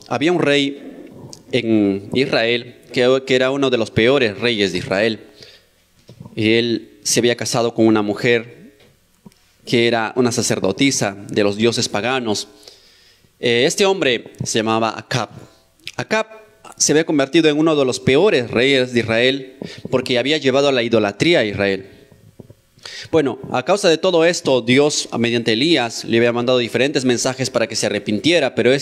había un rey en Israel que era uno de los peores reyes de Israel. Y él se había casado con una mujer que era una sacerdotisa de los dioses paganos. Este hombre se llamaba Acab. Acab se había convertido en uno de los peores reyes de Israel porque había llevado a la idolatría a Israel. Bueno, a causa de todo esto, Dios, mediante Elías, le había mandado diferentes mensajes para que se arrepintiera, pero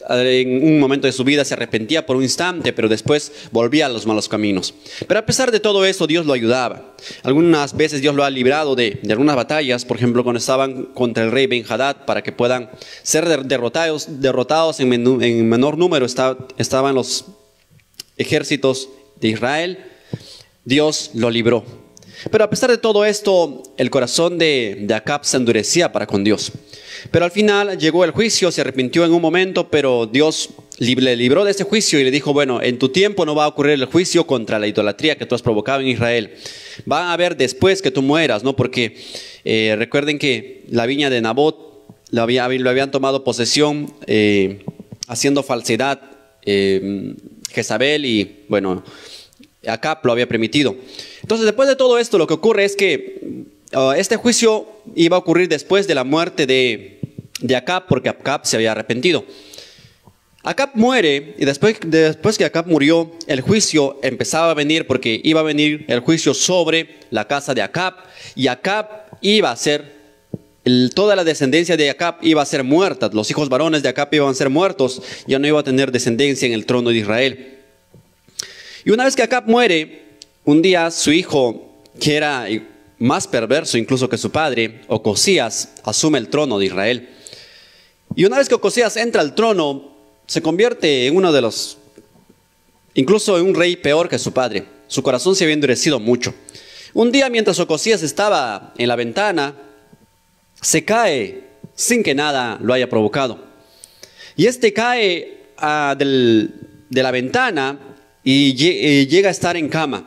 en un momento de su vida se arrepentía por un instante, pero después volvía a los malos caminos. Pero a pesar de todo eso, Dios lo ayudaba. Algunas veces Dios lo ha librado de algunas batallas, por ejemplo, cuando estaban contra el rey Ben-Hadad, para que puedan ser derrotados en menor número estaban los ejércitos de Israel. Dios lo libró. Pero a pesar de todo esto, el corazón de Acab se endurecía para con Dios. Pero al final llegó el juicio, se arrepintió en un momento, pero Dios le libró de ese juicio y le dijo, bueno, en tu tiempo no va a ocurrir el juicio contra la idolatría que tú has provocado en Israel. Va a haber después que tú mueras, ¿no? Porque recuerden que la viña de Nabot lo habían tomado posesión haciendo falsedad Jezabel y, bueno, Acab lo había permitido. Entonces, después de todo esto, lo que ocurre es que este juicio iba a ocurrir después de la muerte de Acab, porque Acab se había arrepentido. Acab muere y después que Acab murió, el juicio empezaba a venir, porque iba a venir el juicio sobre la casa de Acab, y Acab iba a ser, toda la descendencia de Acab iba a ser muerta. Los hijos varones de Acab iban a ser muertos, ya no iba a tener descendencia en el trono de Israel. Y una vez que Acab muere, un día su hijo, que era más perverso incluso que su padre, Ocosías, asume el trono de Israel. Y una vez que Ocosías entra al trono, se convierte en uno de los, incluso en un rey peor que su padre. Su corazón se había endurecido mucho. Un día, mientras Ocosías estaba en la ventana, se cae sin que nada lo haya provocado. Y cae de la ventana y llega a estar en cama.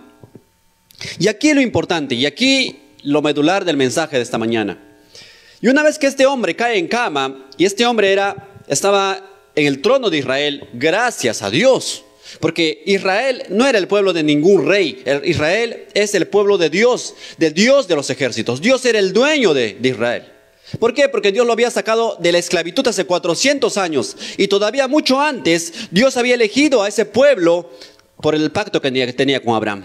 Y aquí lo importante, y aquí lo medular del mensaje de esta mañana. Y una vez que este hombre cae en cama, y este hombre estaba en el trono de Israel, gracias a Dios, porque Israel no era el pueblo de ningún rey. Israel es el pueblo de Dios de los ejércitos. Dios era el dueño de Israel. ¿Por qué? Porque Dios lo había sacado de la esclavitud hace 400 años, y todavía mucho antes Dios había elegido a ese pueblo por el pacto que tenía con Abraham.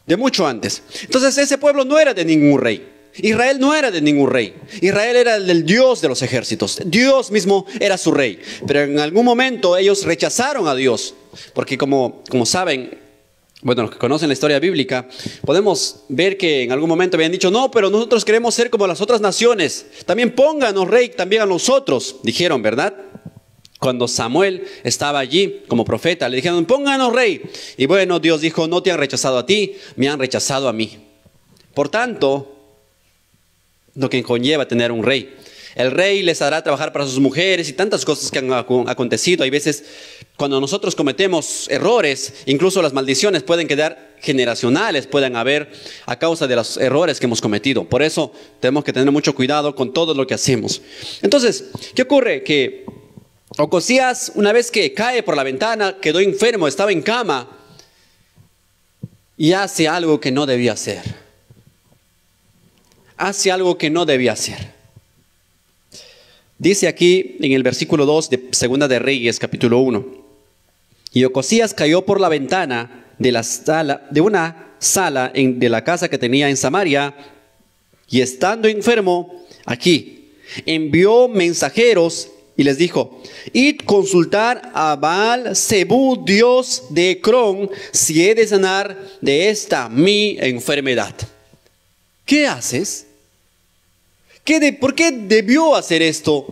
De mucho antes. Entonces ese pueblo no era de ningún rey. Israel no era de ningún rey. Israel era el del Dios de los ejércitos. Dios mismo era su rey. Pero en algún momento ellos rechazaron a Dios. Porque como saben, bueno, los que conocen la historia bíblica, podemos ver que en algún momento habían dicho, no, pero nosotros queremos ser como las otras naciones. También pónganos rey, también a nosotros. Dijeron, ¿verdad? Cuando Samuel estaba allí como profeta, le dijeron, pónganos rey. Y bueno, Dios dijo, no te han rechazado a ti, me han rechazado a mí. Por tanto, lo que conlleva tener un rey. El rey les hará trabajar para sus mujeres y tantas cosas que han acontecido. Hay veces cuando nosotros cometemos errores, incluso las maldiciones pueden quedar generacionales, pueden haber a causa de los errores que hemos cometido. Por eso tenemos que tener mucho cuidado con todo lo que hacemos. Entonces, ¿qué ocurre? Que Ocosías, una vez que cae por la ventana, quedó enfermo, estaba en cama y hace algo que no debía hacer. Hace algo que no debía hacer. Dice aquí en el versículo 2 de Segunda de Reyes, capítulo 1. Y Ocosías cayó por la ventana de una sala de la casa que tenía en Samaria, y estando enfermo, aquí, envió mensajeros y les dijo, id consultar a Baal-zebú, dios de Ecrón, si he de sanar de esta mi enfermedad. ¿Qué haces? ¿Por qué debió hacer esto?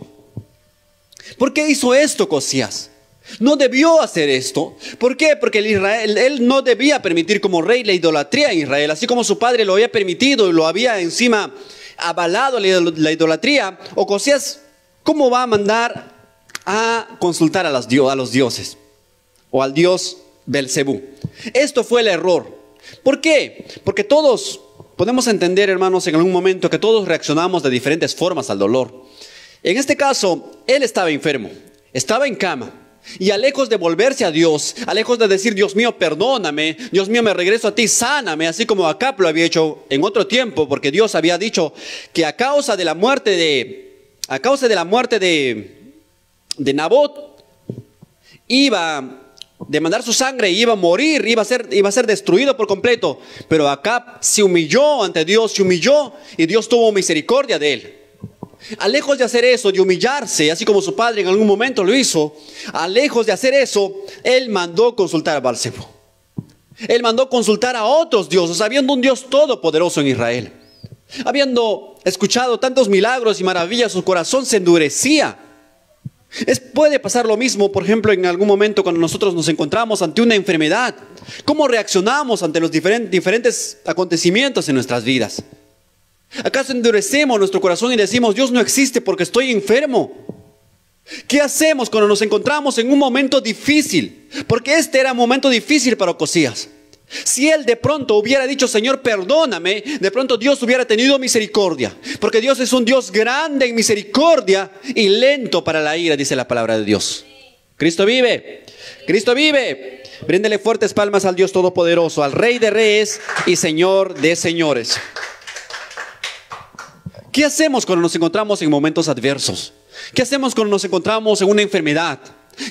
¿Por qué hizo esto Ocosías? No debió hacer esto. ¿Por qué? Porque él no debía permitir como rey la idolatría en Israel, así como su padre lo había permitido y lo había encima avalado la idolatría. Ocosías, ¿cómo va a mandar a consultar a los dioses o al dios Belzebú? Esto fue el error. ¿Por qué? Porque todos podemos entender, hermanos, en algún momento que todos reaccionamos de diferentes formas al dolor. En este caso, él estaba enfermo. estaba en cama. Y a lejos de volverse a Dios, a lejos de decir, Dios mío, perdóname, Dios mío, me regreso a ti, sáname, así como Acab lo había hecho en otro tiempo, porque Dios había dicho que a causa de la muerte de Nabot, iba a demandar su sangre, iba a morir, iba a ser destruido por completo. Pero Acab se humilló ante Dios, se humilló y Dios tuvo misericordia de él. A lejos de hacer eso, de humillarse, así como su padre en algún momento lo hizo, a lejos de hacer eso, él mandó consultar a Baal-Zebub. Él mandó consultar a otros dioses, habiendo un Dios todopoderoso en Israel. Habiendo escuchado tantos milagros y maravillas, su corazón se endurecía. Puede pasar lo mismo, por ejemplo, en algún momento cuando nosotros nos encontramos ante una enfermedad. ¿Cómo reaccionamos ante los diferentes acontecimientos en nuestras vidas? ¿Acaso endurecemos nuestro corazón y decimos, Dios no existe porque estoy enfermo? ¿Qué hacemos cuando nos encontramos en un momento difícil? Porque este era un momento difícil para Ocosías. Si él de pronto hubiera dicho, Señor, perdóname, de pronto Dios hubiera tenido misericordia. Porque Dios es un Dios grande en misericordia y lento para la ira, dice la palabra de Dios. Cristo vive, Cristo vive. Bríndele fuertes palmas al Dios Todopoderoso, al Rey de Reyes y Señor de Señores. ¿Qué hacemos cuando nos encontramos en momentos adversos? ¿Qué hacemos cuando nos encontramos en una enfermedad?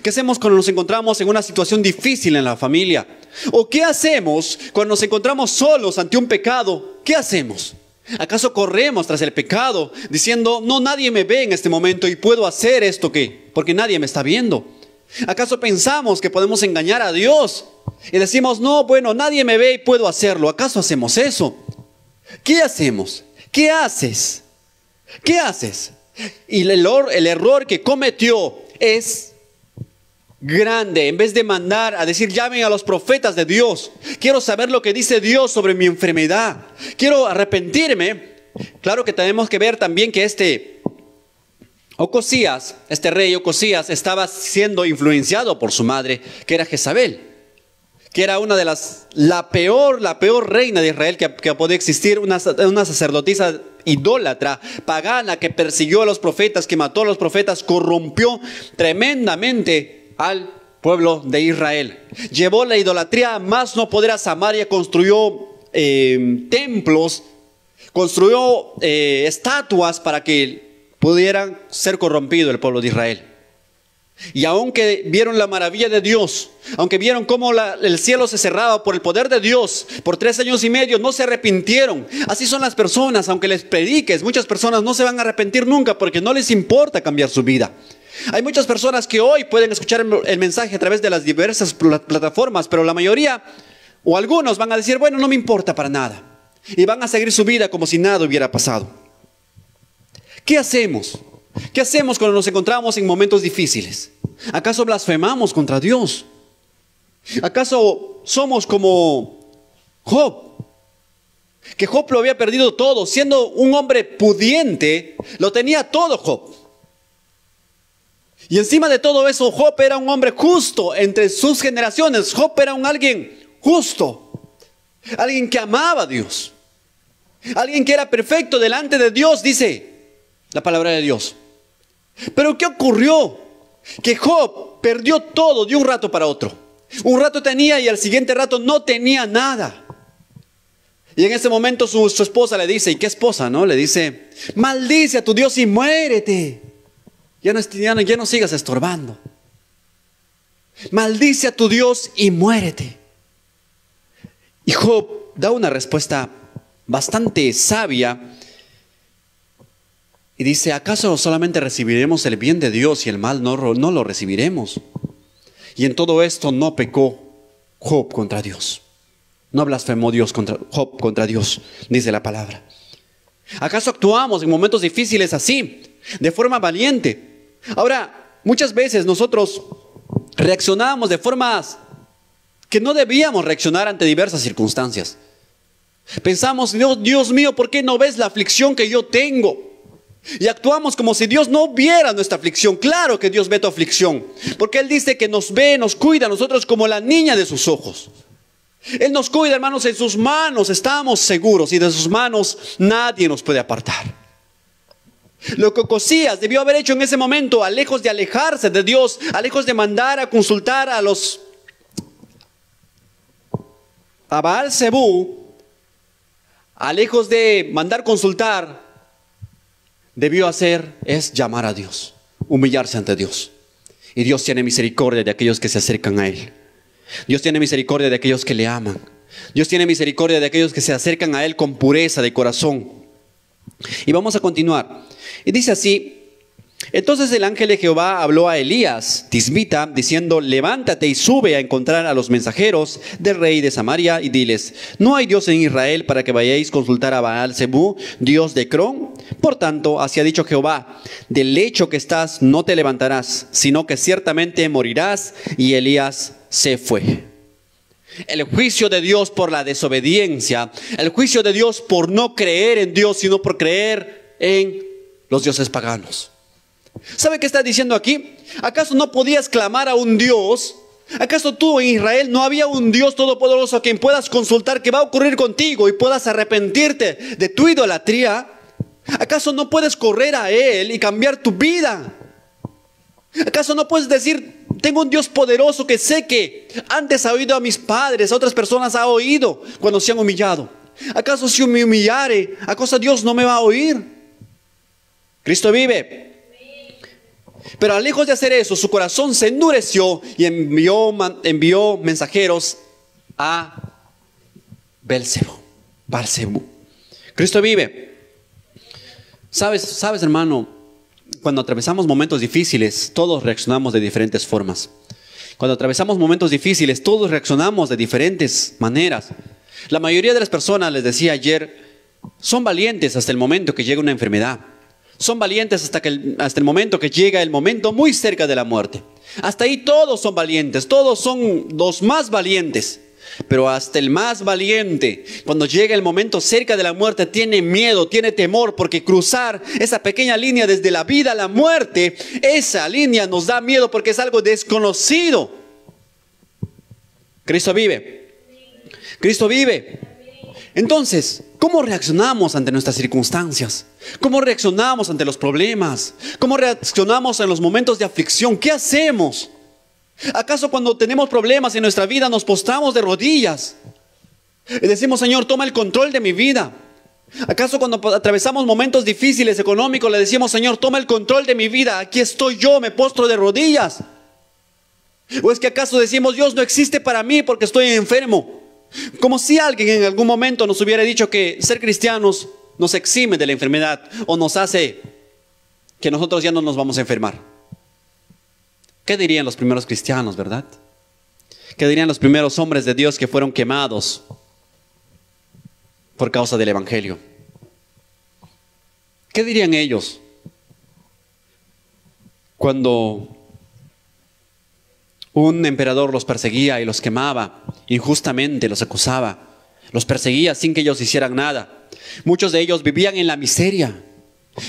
¿Qué hacemos cuando nos encontramos en una situación difícil en la familia? ¿O qué hacemos cuando nos encontramos solos ante un pecado? ¿Qué hacemos? ¿Acaso corremos tras el pecado diciendo, no, nadie me ve en este momento y puedo hacer esto porque nadie me está viendo? ¿Acaso pensamos que podemos engañar a Dios y decimos, no, bueno, nadie me ve y puedo hacerlo? ¿Acaso hacemos eso? ¿Qué hacemos? ¿Qué haces? ¿Qué haces? Y el error que cometió es grande. En vez de mandar a decir, llamen a los profetas de Dios, quiero saber lo que dice Dios sobre mi enfermedad, quiero arrepentirme. Claro que tenemos que ver también que este rey Ocosías, estaba siendo influenciado por su madre, que era Jezabel, que era una de la peor reina de Israel que podía existir, una sacerdotisa idólatra, pagana, que persiguió a los profetas, que mató a los profetas, corrompió tremendamente al pueblo de Israel. Llevó la idolatría a más no poder a Samaria, construyó templos, construyó estatuas para que pudieran ser corrompido el pueblo de Israel. Y aunque vieron la maravilla de Dios, aunque vieron cómo el cielo se cerraba por el poder de Dios, por 3 años y medio no se arrepintieron. Así son las personas, aunque les prediques, muchas personas no se van a arrepentir nunca porque no les importa cambiar su vida. Hay muchas personas que hoy pueden escuchar el mensaje a través de las diversas plataformas, pero la mayoría o algunos van a decir, bueno, no me importa para nada. Y van a seguir su vida como si nada hubiera pasado. ¿Qué hacemos? ¿Qué hacemos cuando nos encontramos en momentos difíciles? ¿Acaso blasfemamos contra Dios? ¿Acaso somos como Job? Que Job lo había perdido todo, siendo un hombre pudiente, lo tenía todo Job. Y encima de todo eso, Job era un hombre justo entre sus generaciones. Job era alguien justo, alguien que amaba a Dios, alguien que era perfecto delante de Dios, dice la palabra de Dios. Pero ¿qué ocurrió? Que Job perdió todo de un rato para otro. Un rato tenía y al siguiente rato no tenía nada. Y en ese momento su esposa le dice, ¿y qué esposa, no? Le dice, maldice a tu Dios y muérete. Ya no sigas estorbando. Maldice a tu Dios y muérete. Y Job da una respuesta bastante sabia. Y dice, ¿acaso solamente recibiremos el bien de Dios y el mal no lo recibiremos? Y en todo esto no pecó Job contra Dios. No blasfemó Job contra Dios, dice la palabra. ¿Acaso actuamos en momentos difíciles así, de forma valiente? Ahora, muchas veces nosotros reaccionamos de formas que no debíamos reaccionar ante diversas circunstancias. Pensamos, Dios mío, ¿por qué no ves la aflicción que yo tengo? Y actuamos como si Dios no viera nuestra aflicción. Claro que Dios ve tu aflicción, porque Él dice que nos ve, nos cuida a nosotros como la niña de sus ojos. Él nos cuida, hermanos, en sus manos estamos seguros y de sus manos nadie nos puede apartar. Lo que Ocosías debió haber hecho en ese momento, lejos de alejarse de Dios, lejos de mandar a consultar a Baal Zebú, lejos de mandar consultar, debió hacer es llamar a Dios, humillarse ante Dios. Y Dios tiene misericordia de aquellos que se acercan a Él. Dios tiene misericordia de aquellos que le aman. Dios tiene misericordia de aquellos que se acercan a Él con pureza de corazón. Y vamos a continuar. Y dice así: entonces el ángel de Jehová habló a Elías Tisbita, diciendo: levántate y sube a encontrar a los mensajeros del rey de Samaria y diles: ¿no hay Dios en Israel para que vayáis a consultar a Baal Zebú, Dios de Cron? Por tanto, así ha dicho Jehová: del lecho que estás no te levantarás, sino que ciertamente morirás. Y Elías se fue. El juicio de Dios por la desobediencia, el juicio de Dios por no creer en Dios, sino por creer en los dioses paganos. ¿Sabe qué está diciendo aquí? ¿Acaso no podías clamar a un Dios? ¿Acaso tú en Israel no había un Dios todopoderoso a quien puedas consultar qué va a ocurrir contigo y puedas arrepentirte de tu idolatría? ¿Acaso no puedes correr a Él y cambiar tu vida? ¿Acaso no puedes decir: tengo un Dios poderoso que sé que antes ha oído a mis padres, a otras personas ha oído cuando se han humillado? ¿Acaso si me humillare, acaso Dios no me va a oír? Cristo vive. Pero lejos de hacer eso, su corazón se endureció y envió mensajeros a Baal Zebú. Cristo vive. ¿Sabes, hermano? Cuando atravesamos momentos difíciles, todos reaccionamos de diferentes formas. Cuando atravesamos momentos difíciles, todos reaccionamos de diferentes maneras. La mayoría de las personas, les decía ayer, son valientes hasta el momento que llega una enfermedad. Son valientes hasta el momento que llega el momento muy cerca de la muerte. Hasta ahí todos son valientes, todos son los más valientes. Pero hasta el más valiente, cuando llega el momento cerca de la muerte, tiene miedo, tiene temor, porque cruzar esa pequeña línea desde la vida a la muerte, esa línea nos da miedo porque es algo desconocido. Cristo vive. Cristo vive. Entonces, ¿cómo reaccionamos ante nuestras circunstancias? ¿Cómo reaccionamos ante los problemas? ¿Cómo reaccionamos en los momentos de aflicción? ¿Qué hacemos? ¿Acaso cuando tenemos problemas en nuestra vida nos postramos de rodillas y decimos: Señor, toma el control de mi vida? ¿Acaso cuando atravesamos momentos difíciles económicos le decimos: Señor, toma el control de mi vida, aquí estoy yo, me postro de rodillas? ¿O es que acaso decimos: Dios no existe para mí porque estoy enfermo? Como si alguien en algún momento nos hubiera dicho que ser cristianos nos exime de la enfermedad o nos hace que nosotros ya no nos vamos a enfermar. ¿Qué dirían los primeros cristianos, verdad? ¿Qué dirían los primeros hombres de Dios que fueron quemados por causa del evangelio? ¿Qué dirían ellos cuando un emperador los perseguía y los quemaba injustamente, los acusaba, los perseguía sin que ellos hicieran nada? Muchos de ellos vivían en la miseria.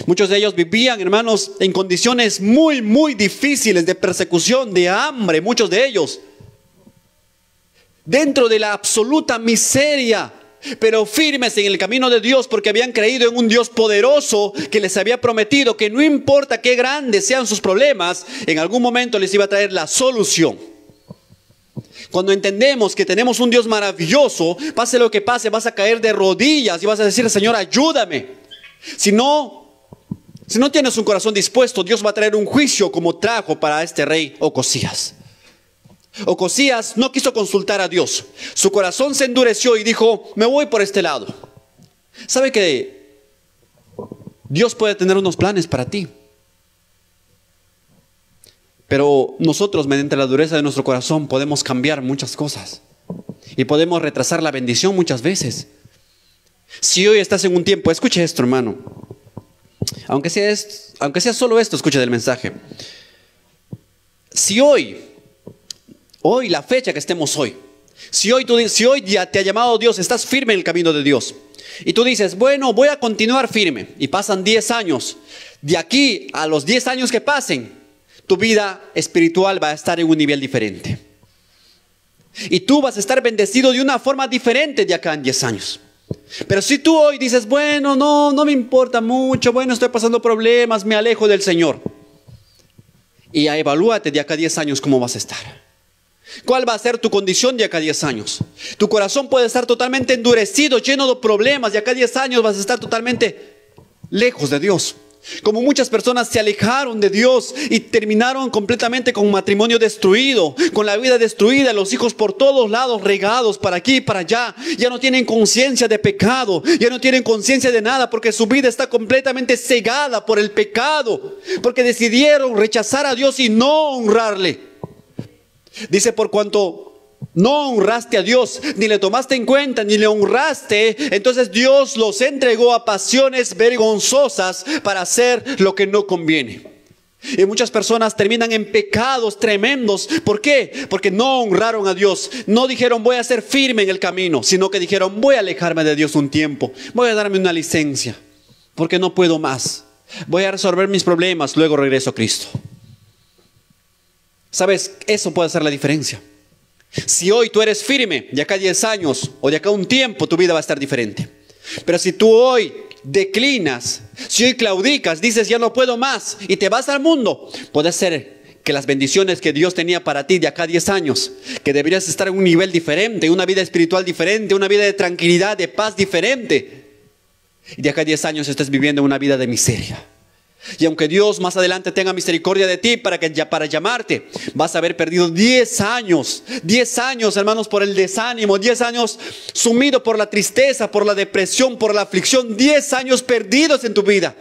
Muchos de ellos vivían, hermanos, en condiciones muy, muy difíciles de persecución, de hambre. Muchos de ellos dentro de la absoluta miseria, pero firmes en el camino de Dios, porque habían creído en un Dios poderoso que les había prometido que no importa qué grandes sean sus problemas, en algún momento les iba a traer la solución. Cuando entendemos que tenemos un Dios maravilloso, pase lo que pase, vas a caer de rodillas y vas a decir: Señor, ayúdame. Si no tienes un corazón dispuesto, Dios va a traer un juicio como trajo para este rey Ocosías. Ocosías no quiso consultar a Dios. Su corazón se endureció y dijo: me voy por este lado. ¿Sabe que Dios puede tener unos planes para ti? Pero nosotros, mediante la dureza de nuestro corazón, podemos cambiar muchas cosas y podemos retrasar la bendición muchas veces. Si hoy estás en un tiempo, escuche esto, hermano. Aunque sea solo esto, escuche del mensaje. Si hoy, la fecha que estemos hoy, si hoy ya te ha llamado Dios, estás firme en el camino de Dios, y tú dices: bueno, voy a continuar firme, y pasan 10 años, de aquí a los 10 años que pasen, tu vida espiritual va a estar en un nivel diferente. Y tú vas a estar bendecido de una forma diferente de acá en 10 años. Pero si tú hoy dices, bueno, no me importa mucho, bueno, estoy pasando problemas, me alejo del Señor. Y evalúate de acá a 10 años cómo vas a estar. ¿Cuál va a ser tu condición de acá a 10 años? Tu corazón puede estar totalmente endurecido, lleno de problemas. De acá a 10 años vas a estar totalmente lejos de Dios. Como muchas personas se alejaron de Dios y terminaron completamente con un matrimonio destruido, con la vida destruida, los hijos por todos lados regados para aquí y para allá. Ya no tienen conciencia de pecado, ya no tienen conciencia de nada porque su vida está completamente cegada por el pecado, porque decidieron rechazar a Dios y no honrarle. Dice, por cuanto no honraste a Dios, ni le tomaste en cuenta, ni le honraste, entonces Dios los entregó a pasiones vergonzosas para hacer lo que no conviene. Y muchas personas terminan en pecados tremendos. ¿Por qué? Porque no honraron a Dios. No dijeron voy a ser firme en el camino, sino que dijeron voy a alejarme de Dios un tiempo. Voy a darme una licencia, porque no puedo más. Voy a resolver mis problemas, luego regreso a Cristo. ¿Sabes? Eso puede hacer la diferencia. Si hoy tú eres firme, de acá a 10 años o de acá a un tiempo, tu vida va a estar diferente. Pero si tú hoy declinas, si hoy claudicas, dices ya no puedo más y te vas al mundo, puede ser que las bendiciones que Dios tenía para ti de acá a 10 años, que deberías estar en un nivel diferente, una vida espiritual diferente, una vida de tranquilidad, de paz diferente, y de acá a 10 años estés viviendo una vida de miseria. Y aunque Dios más adelante tenga misericordia de ti para llamarte, vas a haber perdido 10 años, hermanos, por el desánimo, 10 años sumido por la tristeza, por la depresión, por la aflicción, 10 años perdidos en tu vida.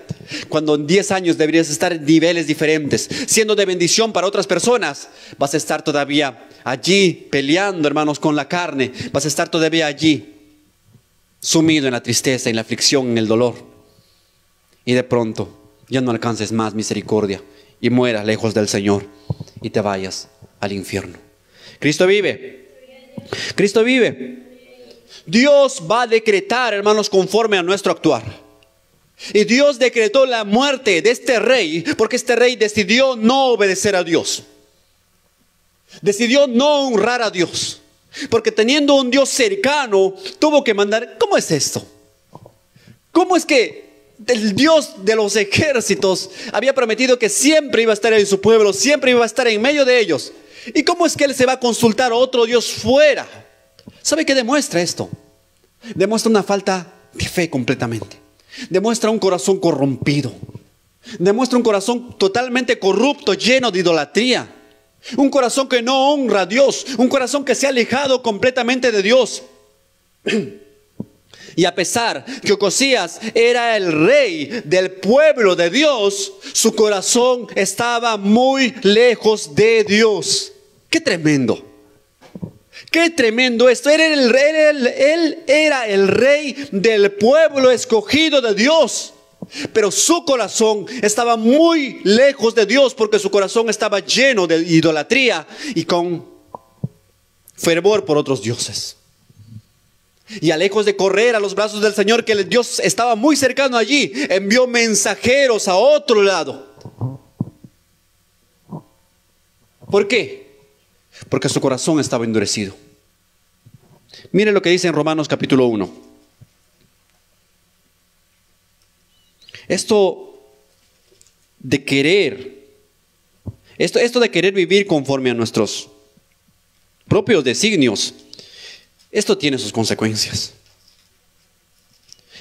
Cuando en 10 años deberías estar en niveles diferentes, siendo de bendición para otras personas, vas a estar todavía allí peleando, hermanos, con la carne, vas a estar todavía allí sumido en la tristeza, en la aflicción, en el dolor. Y de pronto ya no alcances más misericordia y mueras lejos del Señor y te vayas al infierno. Cristo vive. Cristo vive. Dios va a decretar, hermanos, conforme a nuestro actuar. Y Dios decretó la muerte de este rey porque este rey decidió no obedecer a Dios. Decidió no honrar a Dios. Porque teniendo un Dios cercano, tuvo que mandar. ¿Cómo es esto? ¿Cómo es que el Dios de los ejércitos había prometido que siempre iba a estar en su pueblo, siempre iba a estar en medio de ellos? ¿Y cómo es que Él se va a consultar a otro Dios fuera? ¿Sabe qué demuestra esto? Demuestra una falta de fe completamente. Demuestra un corazón corrompido. Demuestra un corazón totalmente corrupto, lleno de idolatría. Un corazón que no honra a Dios. Un corazón que se ha alejado completamente de Dios. Y a pesar que Ocosías era el rey del pueblo de Dios, su corazón estaba muy lejos de Dios. ¡Qué tremendo! ¡Qué tremendo esto! Él era el rey del pueblo escogido de Dios. Pero su corazón estaba muy lejos de Dios porque su corazón estaba lleno de idolatría y con fervor por otros dioses. Y a lejos de correr a los brazos del Señor, que Dios estaba muy cercano allí, envió mensajeros a otro lado. ¿Por qué? Porque su corazón estaba endurecido. Mire lo que dice en Romanos capítulo 1. Esto de querer vivir conforme a nuestros propios designios, esto tiene sus consecuencias.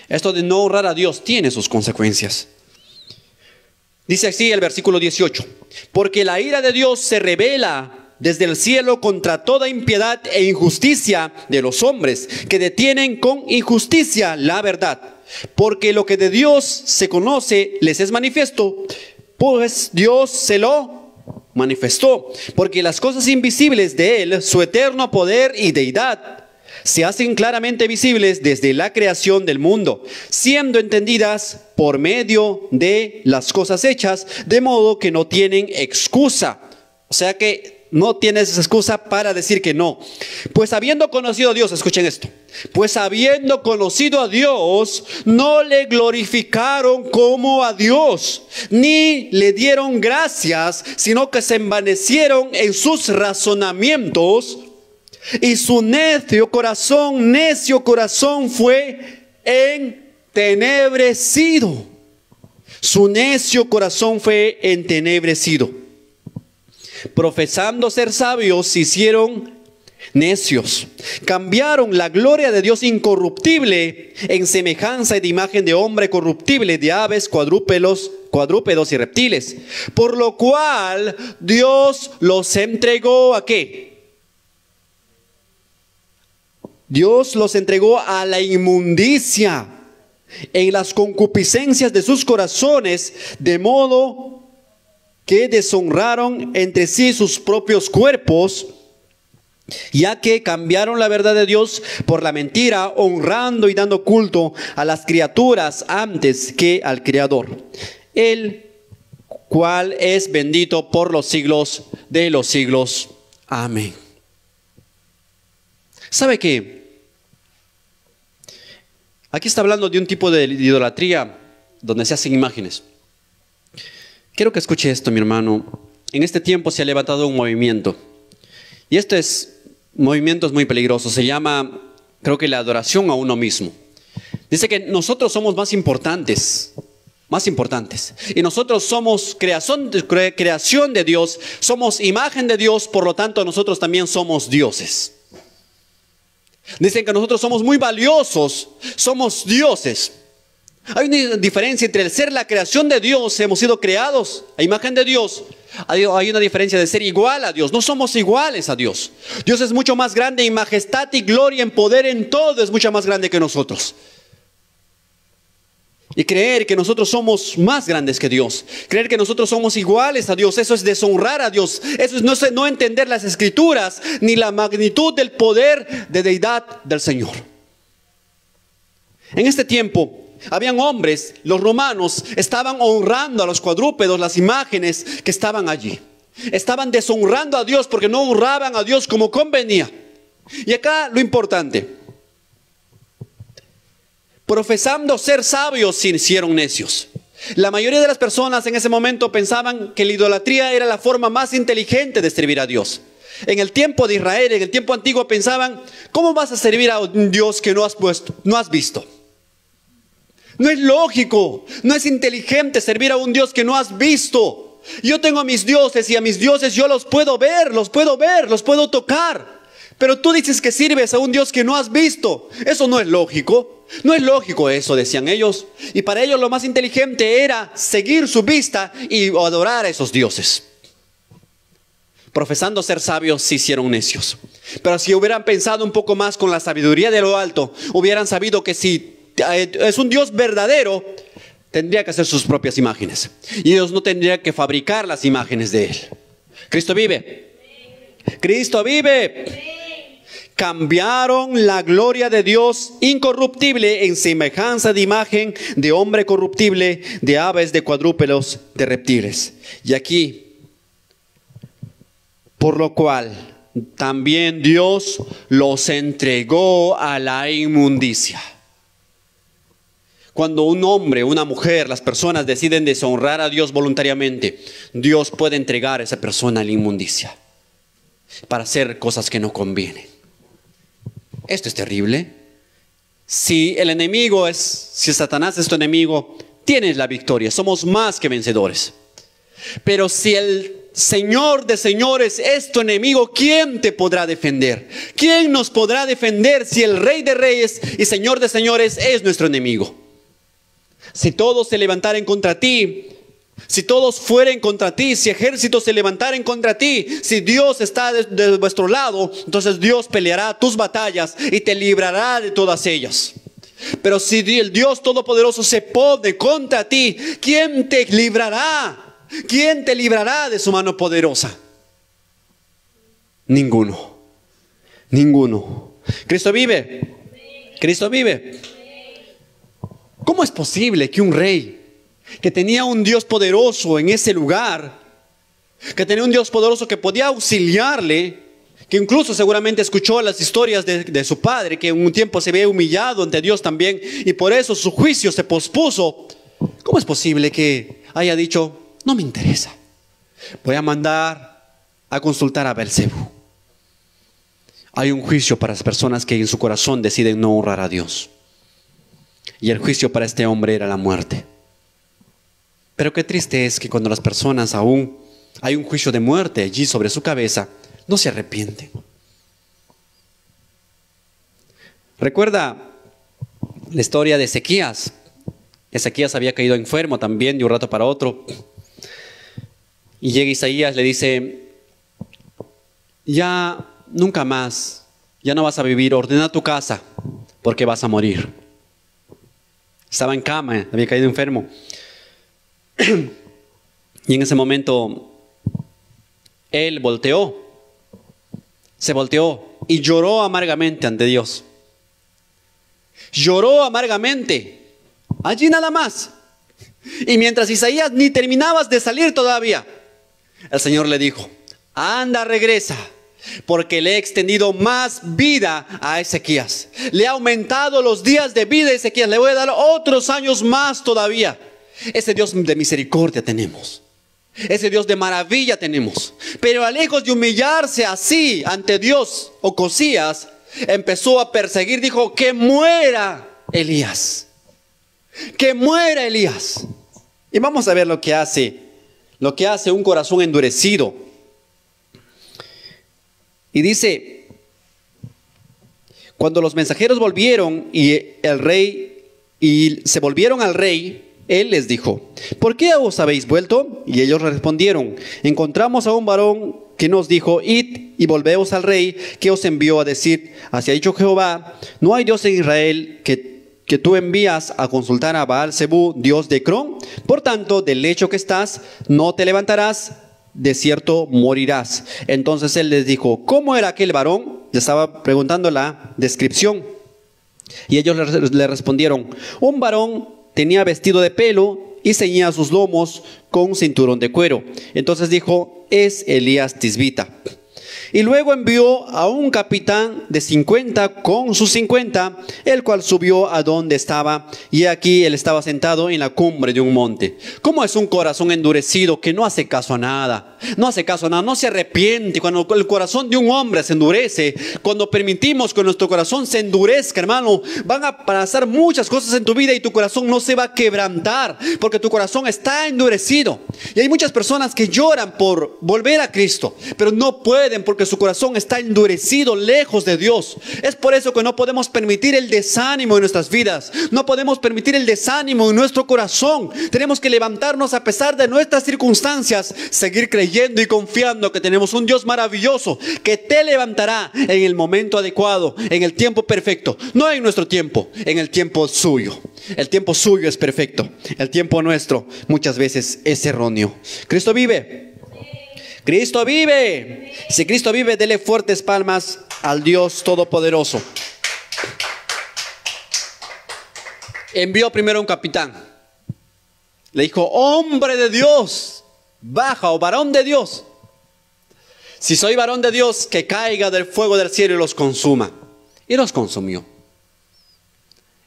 Esto de no honrar a Dios tiene sus consecuencias. Dice así el versículo 18: porque la ira de Dios se revela desde el cielo contra toda impiedad e injusticia de los hombres que detienen con injusticia la verdad. Porque lo que de Dios se conoce les es manifiesto, pues Dios se lo manifestó. Porque las cosas invisibles de Él, su eterno poder y deidad, se hacen claramente visibles desde la creación del mundo, siendo entendidas por medio de las cosas hechas, de modo que no tienen excusa. O sea que no tienes excusa para decir que no. Pues habiendo conocido a Dios, escuchen esto, pues habiendo conocido a Dios, no le glorificaron como a Dios, ni le dieron gracias, sino que se envanecieron en sus razonamientos, Y su necio corazón fue entenebrecido. Su necio corazón fue entenebrecido. Profesando ser sabios, se hicieron necios. Cambiaron la gloria de Dios incorruptible en semejanza de imagen de hombre corruptible, de aves, cuadrúpedos y reptiles. Por lo cual Dios los entregó ¿a qué? Dios los entregó a la inmundicia en las concupiscencias de sus corazones, de modo que deshonraron entre sí sus propios cuerpos, ya que cambiaron la verdad de Dios por la mentira, honrando y dando culto a las criaturas antes que al Creador, el cual es bendito por los siglos de los siglos. Amén. ¿Sabe qué? Aquí está hablando de un tipo de idolatría donde se hacen imágenes. Quiero que escuche esto, mi hermano. En este tiempo se ha levantado un movimiento. Y movimiento es muy peligroso. Se llama, creo que la adoración a uno mismo. Dice que nosotros somos más importantes. Y nosotros somos creación de Dios. Somos imagen de Dios. Por lo tanto, nosotros también somos dioses. Dicen que nosotros somos muy valiosos, somos dioses. Hay una diferencia entre el ser la creación de Dios, hemos sido creados a imagen de Dios. Hay una diferencia de ser igual a Dios, no somos iguales a Dios. Dios es mucho más grande en majestad y gloria, en poder, en todo, es mucho más grande que nosotros. Y creer que nosotros somos más grandes que Dios, creer que nosotros somos iguales a Dios, eso es deshonrar a Dios. Eso es no entender las Escrituras ni la magnitud del poder de deidad del Señor. En este tiempo habían hombres, los romanos estaban honrando a los cuadrúpedos, las imágenes que estaban allí. Estaban deshonrando a Dios porque no honraban a Dios como convenía. Y acá lo importante: profesando ser sabios, se hicieron necios. La mayoría de las personas en ese momento pensaban que la idolatría era la forma más inteligente de servir a Dios. En el tiempo de Israel, en el tiempo antiguo, pensaban: ¿cómo vas a servir a un Dios que no has visto? No es lógico, no es inteligente servir a un Dios que no has visto. Yo tengo a mis dioses y a mis dioses yo los puedo ver, los puedo tocar. Pero tú dices que sirves a un Dios que no has visto. Eso no es lógico. No es lógico eso, decían ellos. Y para ellos lo más inteligente era seguir su vista y adorar a esos dioses. Profesando ser sabios, se hicieron necios. Pero si hubieran pensado un poco más con la sabiduría de lo alto, hubieran sabido que si es un Dios verdadero, tendría que hacer sus propias imágenes. Y ellos no tendrían que fabricar las imágenes de Él. Cristo vive. Cristo vive. Cambiaron la gloria de Dios incorruptible en semejanza de imagen de hombre corruptible, de aves, de cuadrúpedos, de reptiles. Y aquí, por lo cual también Dios los entregó a la inmundicia. Cuando un hombre, una mujer, las personas deciden deshonrar a Dios voluntariamente, Dios puede entregar a esa persona a la inmundicia para hacer cosas que no convienen. Esto es terrible. Si Satanás es tu enemigo, tienes la victoria. Somos más que vencedores. Pero si el Señor de señores es tu enemigo, ¿quién te podrá defender? ¿Quién nos podrá defender si el Rey de reyes y Señor de señores es nuestro enemigo? Si todos se levantaren contra ti, si todos fueren contra ti, si ejércitos se levantaren contra ti, si Dios está de vuestro lado, entonces Dios peleará tus batallas y te librará de todas ellas. Pero si el Dios Todopoderoso se pone contra ti, ¿quién te librará? ¿Quién te librará de su mano poderosa? Ninguno. Cristo vive. Cristo vive. ¿Cómo es posible que un rey que tenía un Dios poderoso en ese lugar, que tenía un Dios poderoso que podía auxiliarle, que incluso seguramente escuchó las historias de su padre, que en un tiempo se ve humillado ante Dios también, y por eso su juicio se pospuso? ¿Cómo es posible que haya dicho: no me interesa, voy a mandar a consultar a Belcebú? hay un juicio para las personas que en su corazón deciden no honrar a Dios. Y el juicio para este hombre era la muerte. Pero qué triste es que cuando las personas aún hay un juicio de muerte allí sobre su cabeza, no se arrepienten. Recuerda la historia de Ezequías. Ezequías había caído enfermo también de un rato para otro. Y llega Isaías, le dice: ya nunca más, ya no vas a vivir, ordena tu casa, porque vas a morir. Estaba en cama, había caído enfermo. Y en ese momento, él se volteó y lloró amargamente ante Dios. Lloró amargamente, allí nada más. Y mientras Isaías ni terminabas de salir todavía, el Señor le dijo: anda, regresa, porque le he extendido más vida a Ezequías. Le he aumentado los días de vida a Ezequías. Le voy a dar otros años más todavía. Ese Dios de misericordia tenemos. Ese Dios de maravilla tenemos. Pero lejos de humillarse así ante Dios, Ocosías empezó a perseguir. Dijo: que muera Elías. Que muera Elías. Y vamos a ver lo que hace un corazón endurecido. Y dice: cuando los mensajeros volvieron y se volvieron al rey, él les dijo: ¿por qué os habéis vuelto? Y ellos respondieron: encontramos a un varón que nos dijo: id y volveos al rey que os envió a decir: así ha dicho Jehová, no hay Dios en Israel que tú envías a consultar a Baal-zebú, Dios de Ecrón. Por tanto, del lecho que estás, no te levantarás, de cierto morirás. Entonces él les dijo: ¿cómo era aquel varón? Le estaba preguntando la descripción. Y ellos le respondieron: un varón tenía vestido de pelo y ceñía sus lomos con un cinturón de cuero. Entonces dijo: es Elías Tisbita. Y luego envió a un capitán de 50 con sus 50, el cual subió a donde estaba, y aquí él estaba sentado en la cumbre de un monte. ¿Cómo es un corazón endurecido que no hace caso a nada? No hace caso a nada, no se arrepiente. Cuando el corazón de un hombre se endurece, cuando permitimos que nuestro corazón se endurezca, hermano, van a pasar muchas cosas en tu vida y tu corazón no se va a quebrantar, porque tu corazón está endurecido. Y hay muchas personas que lloran por volver a Cristo, pero no pueden porque su corazón está endurecido, lejos de Dios. Es por eso que no podemos permitir el desánimo en nuestras vidas. No podemos permitir el desánimo en nuestro corazón. Tenemos que levantarnos a pesar de nuestras circunstancias, seguir creyendo y confiando que tenemos un Dios maravilloso que te levantará en el momento adecuado, en el tiempo perfecto. No en nuestro tiempo, en el tiempo suyo. El tiempo suyo es perfecto. El tiempo nuestro muchas veces es erróneo. Cristo vive. Cristo vive. Si Cristo vive, dele fuertes palmas al Dios Todopoderoso. Envió primero un capitán. Le dijo: hombre de Dios, baja, o varón de Dios. Si soy varón de Dios, que caiga del fuego del cielo y los consuma. Y los consumió.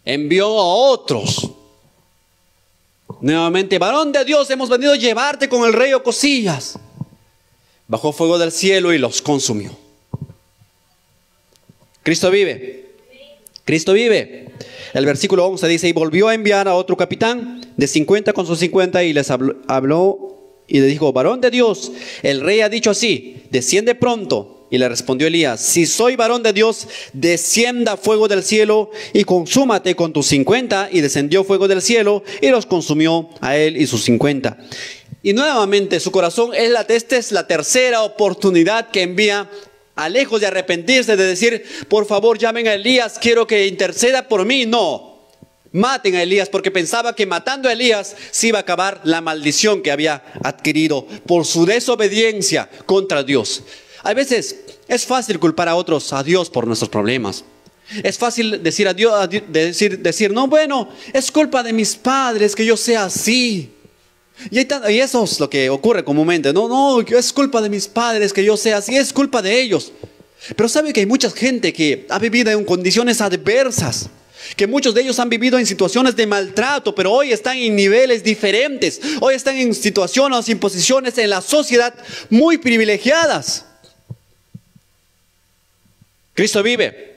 Envió a otros. Nuevamente: varón de Dios, hemos venido a llevarte con el rey Ocosías. Bajó fuego del cielo y los consumió. Cristo vive. Cristo vive. El versículo 11 dice: y volvió a enviar a otro capitán de 50 con sus 50 y les habló y le dijo: varón de Dios, el rey ha dicho así, desciende pronto. Y le respondió Elías: si soy varón de Dios, descienda fuego del cielo y consúmate con tus 50. Y descendió fuego del cielo y los consumió a él y sus 50. Y nuevamente su corazón esta es la tercera oportunidad que envía, a lejos de arrepentirse, de decir: por favor llamen a Elías, quiero que interceda por mí. No, maten a Elías, porque pensaba que matando a Elías se iba a acabar la maldición que había adquirido por su desobediencia contra Dios. A veces es fácil culpar a otros, a Dios, por nuestros problemas. Es fácil decir a Dios, decir: no, bueno, es culpa de mis padres que yo sea así. Y eso es lo que ocurre comúnmente. No, es culpa de mis padres que yo sea así, es culpa de ellos. Pero sabe que hay mucha gente que ha vivido en condiciones adversas, que muchos de ellos han vivido en situaciones de maltrato, pero hoy están en niveles diferentes. Hoy están en situaciones, en posiciones en la sociedad muy privilegiadas. Cristo vive.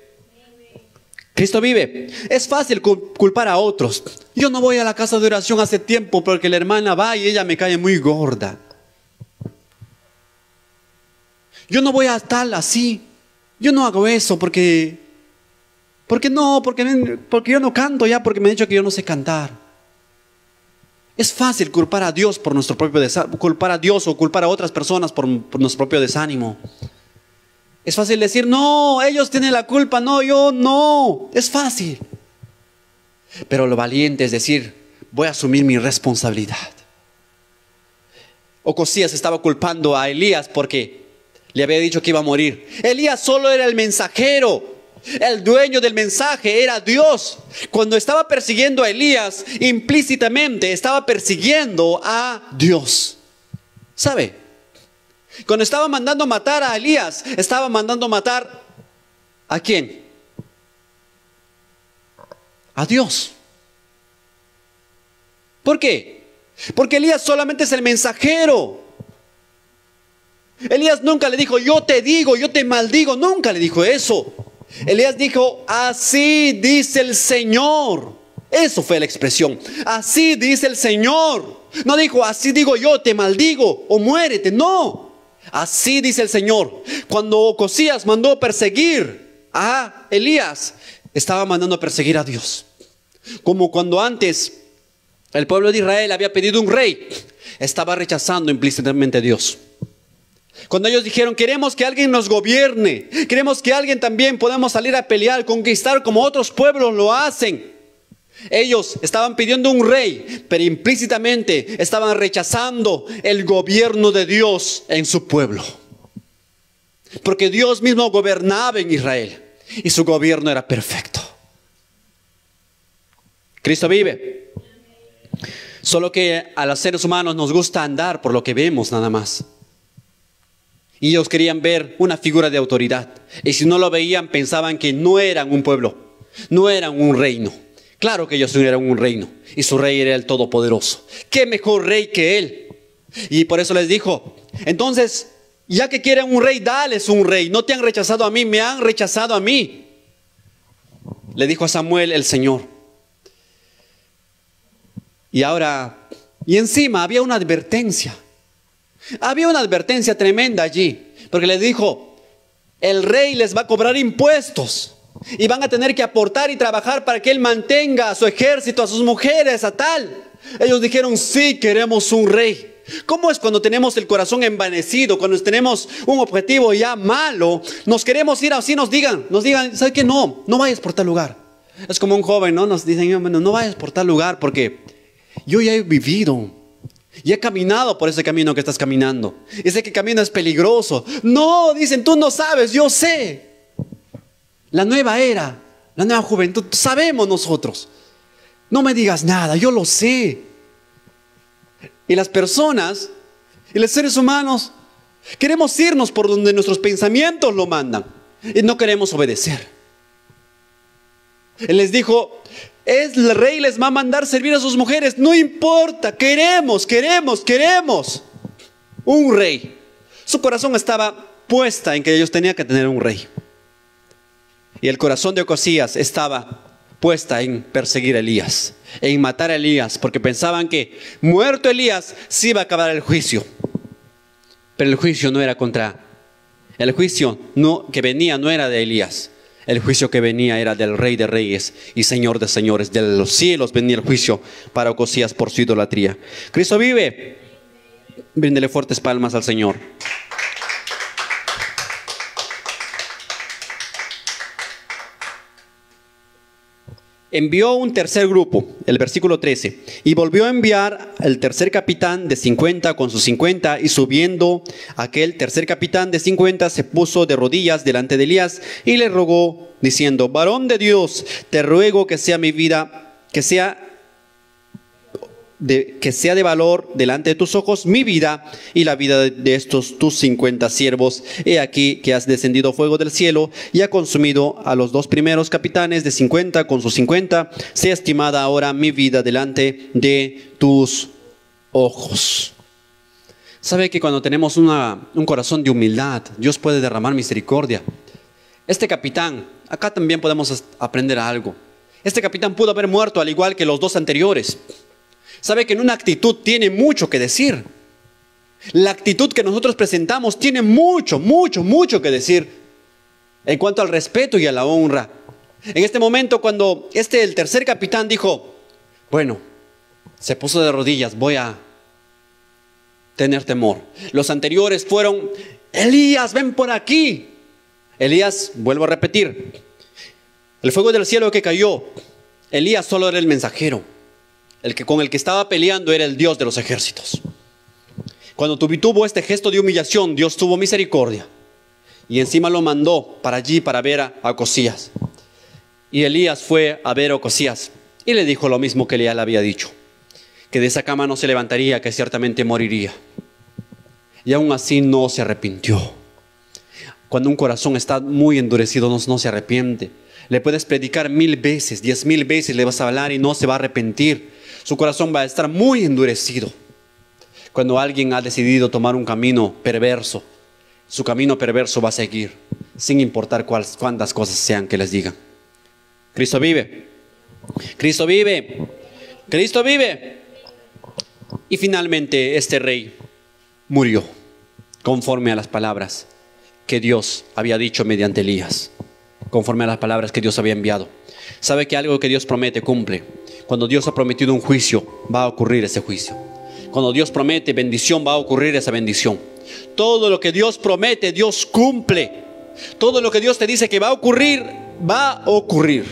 Cristo vive. Es fácil culpar a otros. Yo no voy a la casa de oración hace tiempo porque la hermana va y ella me cae muy gorda. Yo no voy a tal así. Yo no hago eso porque yo no canto ya, porque me han dicho que yo no sé cantar. Es fácil culpar a Dios por nuestro propio desánimo, culpar a Dios o culpar a otras personas por nuestro propio desánimo. Es fácil decir, no, ellos tienen la culpa, no, yo no. Es fácil. Pero lo valiente es decir, voy a asumir mi responsabilidad. Ocosías estaba culpando a Elías porque le había dicho que iba a morir. Elías solo era el mensajero. El dueño del mensaje era Dios. Cuando estaba persiguiendo a Elías, implícitamente estaba persiguiendo a Dios. ¿Sabe? Cuando estaba mandando matar a Elías, estaba mandando matar ¿a quién? A Dios. ¿Por qué? Porque Elías solamente es el mensajero. Elías nunca le dijo, yo te digo, yo te maldigo. Nunca le dijo eso. Elías dijo, así dice el Señor. Eso fue la expresión. Así dice el Señor. No dijo, así digo yo, te maldigo o muérete. No. Así dice el Señor. Cuando Ocosías mandó perseguir a Elías, estaba mandando a perseguir a Dios. Como cuando antes el pueblo de Israel había pedido un rey, estaba rechazando implícitamente a Dios. Cuando ellos dijeron, queremos que alguien nos gobierne, queremos que alguien también podamos salir a pelear, conquistar como otros pueblos lo hacen. Ellos estaban pidiendo un rey, pero implícitamente estaban rechazando el gobierno de Dios en su pueblo. Porque Dios mismo gobernaba en Israel y su gobierno era perfecto. Cristo vive. Solo que a los seres humanos nos gusta andar por lo que vemos nada más. Y ellos querían ver una figura de autoridad. Y si no lo veían, pensaban que no eran un pueblo, no eran un reino. Claro que ellos no eran un reino. Y su rey era el Todopoderoso. ¿Qué mejor rey que él? Y por eso les dijo, entonces, ya que quieren un rey, dales un rey. No te han rechazado a mí, me han rechazado a mí. Le dijo a Samuel el Señor. Y encima había una advertencia. Había una advertencia tremenda allí, porque les dijo, el rey les va a cobrar impuestos y van a tener que aportar y trabajar para que él mantenga a su ejército, a sus mujeres, a tal. Ellos dijeron, sí, queremos un rey. ¿Cómo es cuando tenemos el corazón envanecido, cuando tenemos un objetivo ya malo, nos queremos ir así, nos digan, ¿sabes qué? No vayas por tal lugar. Es como un joven, ¿no? Nos dicen, bueno, no vayas por tal lugar porque yo ya he vivido. Y he caminado por ese camino que estás caminando. Ese que camino es peligroso. No, dicen, tú no sabes, yo sé. La nueva era, la nueva juventud, sabemos nosotros. No me digas nada, yo lo sé. Y las personas, y los seres humanos, queremos irnos por donde nuestros pensamientos lo mandan. Y no queremos obedecer. Él les dijo, el rey les va a mandar servir a sus mujeres. No importa, queremos un rey. Su corazón estaba puesta en que ellos tenían que tener un rey. Y el corazón de Ocosías estaba puesta en perseguir a Elías, en matar a Elías, porque pensaban que muerto Elías se iba a acabar el juicio. Pero el juicio no era el juicio que venía no era de Elías. El juicio que venía era del Rey de Reyes y Señor de Señores. De los cielos venía el juicio para Ocosías por su idolatría. Cristo vive. Bríndele fuertes palmas al Señor. Envió un tercer grupo, el versículo 13, y volvió a enviar el tercer capitán de 50 con sus 50, y subiendo aquel tercer capitán de 50 se puso de rodillas delante de Elías y le rogó diciendo, varón de Dios, te ruego que sea mi vida, que sea de valor delante de tus ojos mi vida y la vida de estos tus 50 siervos. He aquí que has descendido fuego del cielo y ha consumido a los dos primeros capitanes de 50 con sus 50. Sea estimada ahora mi vida delante de tus ojos. ¿Sabe que cuando tenemos un corazón de humildad, Dios puede derramar misericordia? Este capitán, acá también podemos aprender algo. Este capitán pudo haber muerto al igual que los dos anteriores. Sabe que en una actitud tiene mucho que decir. La actitud que nosotros presentamos tiene mucho que decir en cuanto al respeto y a la honra. En este momento, cuando el tercer capitán dijo, bueno, se puso de rodillas, voy a tener temor. Los anteriores fueron, Elías, ven por aquí. Elías, vuelvo a repetir, el fuego del cielo que cayó, Elías solo era el mensajero. Con el que estaba peleando era el Dios de los ejércitos. Cuando tuvo este gesto de humillación, Dios tuvo misericordia y encima lo mandó para allí para ver a Ocosías. Y Elías fue a ver a Ocosías y le dijo lo mismo que Elías le había dicho, que de esa cama no se levantaría, que ciertamente moriría. Y aún así no se arrepintió. Cuando un corazón está muy endurecido, no se arrepiente. Le puedes predicar 1000 veces, 10,000 veces le vas a hablar y no se va a arrepentir. Su corazón va a estar muy endurecido. Cuando alguien ha decidido tomar un camino perverso, su camino perverso va a seguir, sin importar cuántas cosas sean que les digan. Cristo vive. Cristo vive. Cristo vive. Y finalmente este rey murió conforme a las palabras que Dios había dicho mediante Elías, conforme a las palabras que Dios había enviado. Sabe que algo que Dios promete cumple. Cuando Dios ha prometido un juicio, va a ocurrir ese juicio. Cuando Dios promete bendición, va a ocurrir esa bendición. Todo lo que Dios promete, Dios cumple. Todo lo que Dios te dice que va a ocurrir, va a ocurrir.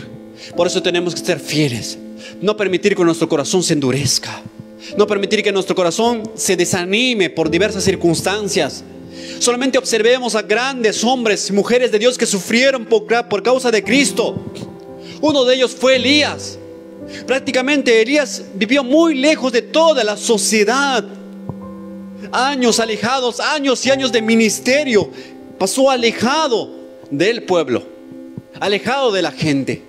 Por eso tenemos que ser fieles. No permitir que nuestro corazón se endurezca. No permitir que nuestro corazón se desanime por diversas circunstancias. Solamente observemos a grandes hombres y mujeres de Dios que sufrieron por causa de Cristo. Uno de ellos fue Elías. Prácticamente Elías vivió muy lejos de toda la sociedad. Años alejados, años y años de ministerio. Pasó alejado del pueblo, alejado de la gente,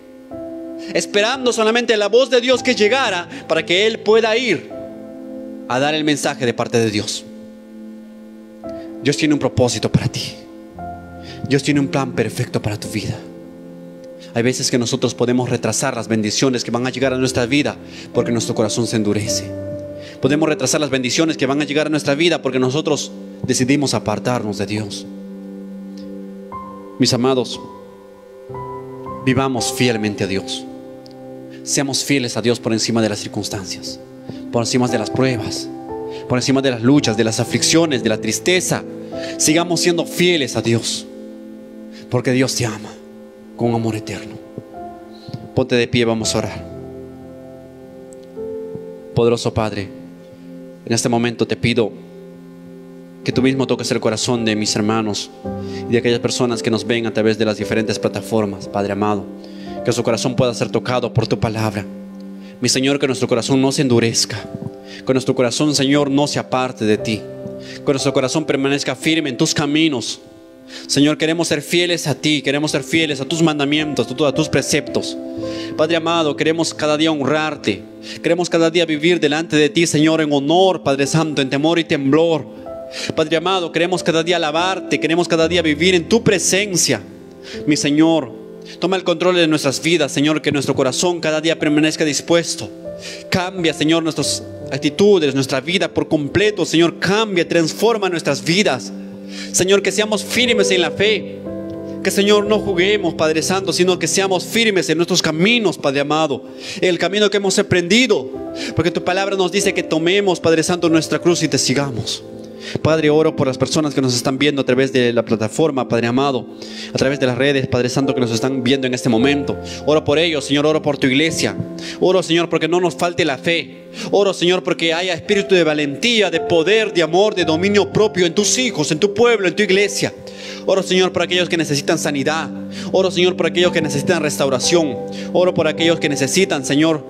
esperando solamente la voz de Dios que llegara para que él pueda ir a dar el mensaje de parte de Dios. Dios tiene un propósito para ti. Dios tiene un plan perfecto para tu vida. Hay veces que nosotros podemos retrasar las bendiciones que van a llegar a nuestra vida porque nuestro corazón se endurece. Podemos retrasar las bendiciones que van a llegar a nuestra vida porque nosotros decidimos apartarnos de Dios. Mis amados, vivamos fielmente a Dios. Seamos fieles a Dios por encima de las circunstancias, por encima de las pruebas, por encima de las luchas, de las aflicciones, de la tristeza. Sigamos siendo fieles a Dios, porque Dios te ama con amor eterno. Ponte de pie, vamos a orar. Poderoso Padre, en este momento te pido que tú mismo toques el corazón de mis hermanos y de aquellas personas que nos ven a través de las diferentes plataformas, Padre amado. Que su corazón pueda ser tocado por tu palabra. Mi Señor, que nuestro corazón no se endurezca. Que nuestro corazón, Señor, no se aparte de ti. Que nuestro corazón permanezca firme en tus caminos. Señor, queremos ser fieles a ti. Queremos ser fieles a tus mandamientos, a tus preceptos. Padre amado, queremos cada día honrarte. Queremos cada día vivir delante de ti, Señor, en honor, Padre Santo, en temor y temblor. Padre amado, queremos cada día alabarte. Queremos cada día vivir en tu presencia. Mi Señor, toma el control de nuestras vidas, Señor, que nuestro corazón cada día permanezca dispuesto. Cambia, Señor, nuestras actitudes, nuestra vida por completo, Señor. Cambia, transforma nuestras vidas. Señor, que seamos firmes en la fe. Que, Señor, no juguemos, Padre Santo, sino que seamos firmes en nuestros caminos, Padre amado. En el camino que hemos aprendido. Porque tu palabra nos dice que tomemos, Padre Santo, nuestra cruz y te sigamos. Padre, oro por las personas que nos están viendo a través de la plataforma, Padre amado, a través de las redes, Padre Santo, que nos están viendo en este momento. Oro por ellos, Señor, oro por tu iglesia. Oro, Señor, porque no nos falte la fe. Oro, Señor, porque haya espíritu de valentía, de poder, de amor, de dominio propio en tus hijos, en tu pueblo, en tu iglesia. Oro, Señor, por aquellos que necesitan sanidad. Oro, Señor, por aquellos que necesitan restauración. Oro por aquellos que necesitan, Señor,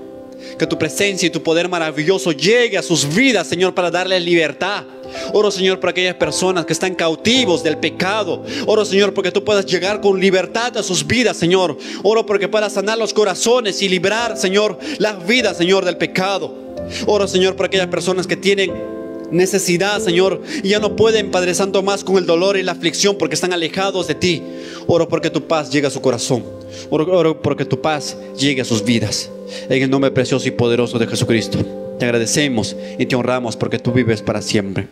que tu presencia y tu poder maravilloso llegue a sus vidas, Señor, para darles libertad. Oro, Señor, por aquellas personas que están cautivos del pecado. Oro, Señor, porque tú puedas llegar con libertad a sus vidas, Señor. Oro porque puedas sanar los corazones y librar, Señor, las vidas, Señor, del pecado. Oro, Señor, por aquellas personas que tienen necesidad, Señor, y ya no pueden, Padre Santo, más con el dolor y la aflicción porque están alejados de ti. Oro porque tu paz llegue a su corazón. Oro porque tu paz llegue a sus vidas. En el nombre precioso y poderoso de Jesucristo. Te agradecemos y te honramos porque tú vives para siempre.